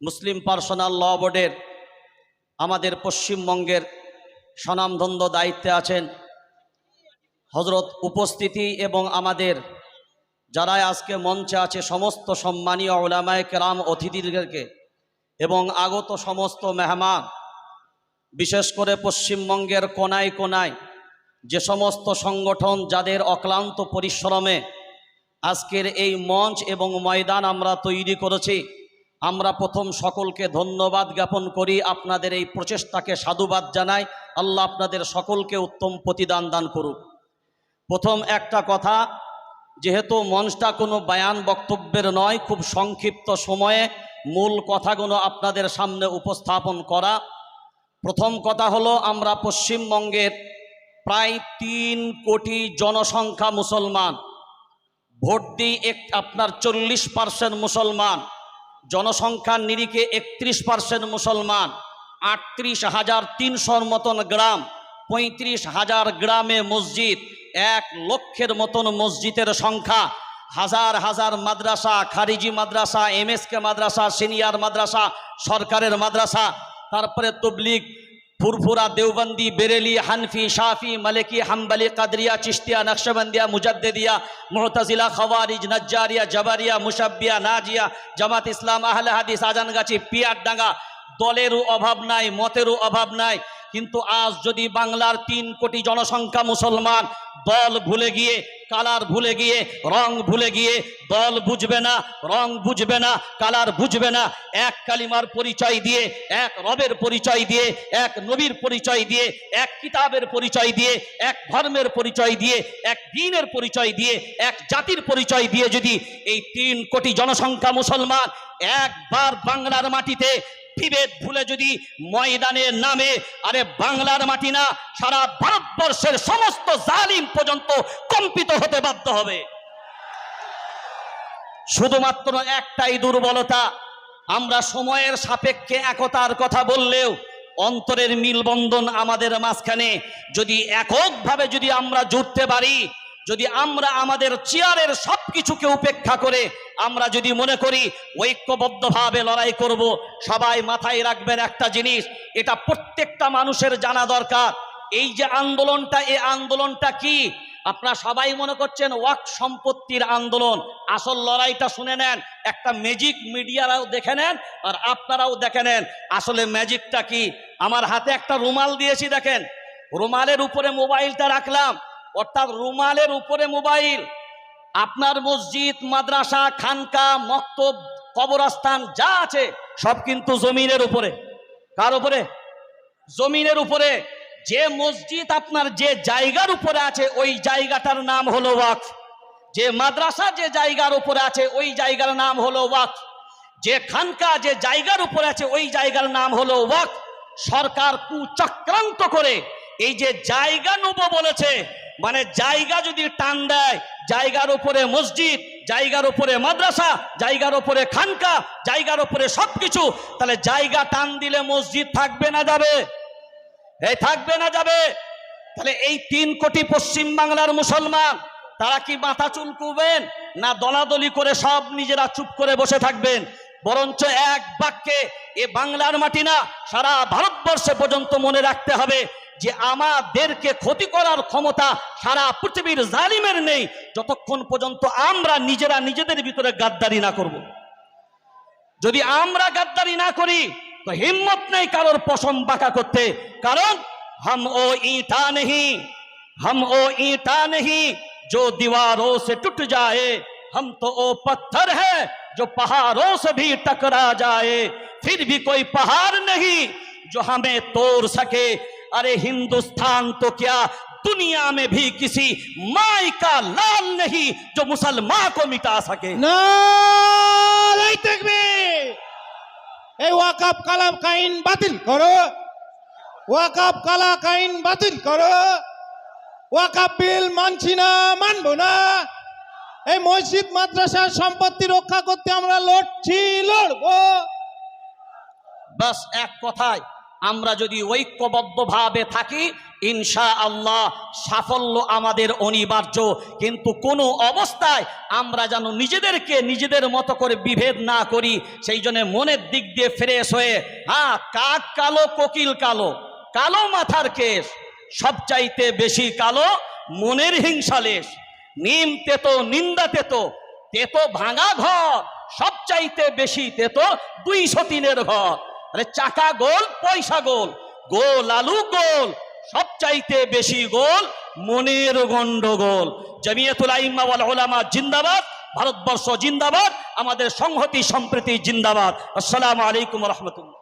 মুসলিম personal ল বোর্ডের আমাদের পশ্চিমবঙ্গের স্বনামধন্য দায়িত্বে আছেন হযরত উপস্থিতি এবং আমাদের যারা আজকে মঞ্চে আছে সমস্ত সম্মানীয় উলামায়ে কেরাম অতিথিদেরকে এবং আগত সমস্ত মেহমান, বিশেষ করে পশ্চিমবঙ্গের কোনায় কোনায় যে সমস্ত সংগঠন যাদের অক্লান্ত পরিশ্রমে আজকের এই মঞ্চ এবং ময়দান আমরা তৈরি করেছি, আমরা প্রথম সকলকে ধন্যবাদ জ্ঞাপন করি, আপনাদের এই প্রচেষ্টাকে সাধুবাদ জানাই। আল্লাহ আপনাদের সকলকে উত্তম প্রতিদান দান করুক। প্রথম একটা কথা, যেহেতু মঞ্চটা কোনো বায়ান বক্তব্যের নয়, খুব সংক্ষিপ্ত সময়ে মূল কথাগুলো আপনাদের সামনে উপস্থাপন করা। প্রথম কথা হলো, আমরা পশ্চিমবঙ্গের প্রায় ৩ কোটি জনসংখ্যা মুসলমান, ভোট দিই আপনার 40% মুসলমান, জনসংখ্যার নিরিখে 31% মুসলমান, 38,300 মতন গ্রাম, 35,000 গ্রামে মসজিদ, 1 লক্ষের মতন মসজিদের সংখ্যা, হাজার হাজার মাদ্রাসা, খারিজি মাদ্রাসা, এমএসকে মাদ্রাসা, সিনিয়র মাদ্রাসা, সরকারের মাদ্রাসা, তারপরে তবলিগ, ফুরফুরা, দেওবন্দি, বেরেলি, হানফি, শাফি, মালিকি, হাম্বলি, কাদরিয়া, চিশতিয়া, নকশবন্দিয়া, মুজাদ্দিদিয়া, মুতাজিলা, খাওয়ারিজ, নজ্জারিয়া, জাবারিয়া, মুশাব্বিয়া, নাজিয়া, জামাত ইসলাম, আহলে হাদিস, আজানগাছি, পিয়ারডাঙ্গা, দলেরও অভাব নাই, মতেরও অভাব নাই। কিন্তু আজ যদি বাংলার 3 কোটি জনসংখ্যা মুসলমান দল ভুলে গিয়ে, কালার ভুলে গিয়ে, রং ভুলে গিয়ে, দল বুঝবে না, রং বুঝবে না, কালার বুঝবে না, এক কালিমার পরিচয় দিয়ে, এক রবের পরিচয় দিয়ে, এক নবীর পরিচয় দিয়ে, এক কিতাবের পরিচয় দিয়ে, এক ধর্মের পরিচয় দিয়ে, এক দ্বীনের পরিচয় দিয়ে, এক জাতির পরিচয় দিয়ে যদি এই 3 কোটি জনসংখ্যা মুসলমান একবার বাংলার মাটিতে বিভেদ ভুলে যদি ময়দানে নামে, আরে বাংলার মাটি না, সারা ভারতবর্ষের সমস্ত জালিম পর্যন্ত কম্পিত হতে বাধ্য হবে। শুধুমাত্র একটাই দুর্বলতা, আমরা সময়ের সাপেক্ষে একতার কথা বললেও অন্তরের মিলবন্ধন আমাদের মাঝখানে যদি এককভাবে যদি আমরা জুড়তে পারি, যদি আমরা আমাদের চেয়ারের সব কিছুকে উপেক্ষা করে আমরা যদি মনে করি ঐক্যবদ্ধভাবে লড়াই করব, সবাই মাথায় রাখবেন একটা জিনিস, এটা প্রত্যেকটা মানুষের জানা দরকার। এই যে আন্দোলনটা, এই আন্দোলনটা কি? আপনারা সবাই মনে করছেন ওয়াক্ফ সম্পত্তির আন্দোলন, আসল লড়াইটা শুনে নেন, একটা ম্যাজিক মিডিয়ারাও দেখে নেন আর আপনারাও দেখে নেন আসলে ম্যাজিকটা কি। আমার হাতে একটা রুমাল দিয়েছি, দেখেন, রুমালের উপরে মোবাইলটা রাখলাম, অর্থাৎ রুমালের উপরে মোবাইল। আপনার মসজিদ, মাদ্রাসা, খানকা, মক্তব, কবরস্থান যা আছে সব কিন্তু জমিনের উপরে। কার উপরে? জমিনের উপরে। যে মসজিদ আপনার যে জায়গার উপরে আছে ওই জায়গাটার নাম হলো ওয়াকফ, যে মাদ্রাসা যে জায়গার উপরে আছে ওই জায়গার নাম হলো ওয়াকফ, যে খানকা যে জায়গার উপরে আছে ওই জায়গার নাম হলো ওয়াকফ। সরকার কুচক্রান্ত করে এই যে জায়গা নেব বলেছে, মানে জায়গা যদি টান দেয়, জায়গার উপরে মসজিদ, জায়গার উপরে মাদ্রাসা, জায়গার উপরে খানকা, জায়গার উপরে সবকিছু, তাহলে জায়গা টান দিলে মসজিদ থাকবে না যাবে? এই থাকবে না যাবে? তাহলে এই 3 কোটি পশ্চিম বাংলার মুসলমান তারা কি মাথা চুলকুবেন না দলাদলি করে সব নিজেরা চুপ করে বসে থাকবেন? বরঞ্চ এক বাক্যে এ বাংলার মাটি না, সারা ভারতবর্ষে পর্যন্ত মনে রাখতে হবে যে আমাদেরকে ক্ষতি করার ক্ষমতা সারা পৃথিবীর জালিমের নেই, যতক্ষণ পর্যন্ত আমরা নিজেরা নিজেদের ভিতরে গাদ্দারি না করব। যদি আমরা গাদ্দারি না করি তো হিম্মত নেই কারোর পশম বাঁকা করতে, কারণ हम वो ईंटा नहीं जो दीवारों से टूट जाए, हम तो वो पत्थर है जो पहाड़ों से भी टकरा जाए, फिर भी कोई पहाड़ नहीं जो हमें तोड़ सके। अरे हिंदुस्तान तो क्या, दुनिया में भी किसी माई का लाल नहीं जो मुसलमान को मिटा सके। नारे तकबीर! এই ওয়াকফ কালাম আইন বাতিল করো, ওয়াকফ কালা আইন বাতিল করো, ওয়াকফ বিল মানছি না, মানবো না। এই মসজিদ মাদ্রাসার সম্পত্তি রক্ষা করতে আমরা লড়ছি, লড়বো। বাস এক কথায় আমরা যদি ঐক্যবদ্ধভাবে থাকি ইনশাআল্লাহ সাফল্য আমাদের অনিবার্য। কিন্তু কোনো অবস্থায় আমরা যেন নিজেদেরকে নিজেদের মতো করে বিভেদ না করি। সেই জন্য মনের দিক দিয়ে ফ্রেশ হয়ে, কাক কালো কোকিল কালো, কালো মাথার কেশ, সবচাইতে বেশি কালো মনের হিংসালেশ। নিম তেতো নিন্দা তেতো, তেতো ভাঙা ঘর, সবচাইতে বেশি তেতো 203-এর ঘর। আরে চাকা গোল পয়সা গোল, গোল আলু গোল, সবচাইতে বেশি গোল মনের গন্ডগোল। জমিয়তুল আইম্মা ওয়াল উলামা জিন্দাবাদ, ভারতবর্ষ জিন্দাবাদ, আমাদের সংহতি সম্প্রীতি জিন্দাবাদ। আসসালামু আলাইকুম ওয়া রাহমাতুল্লাহ।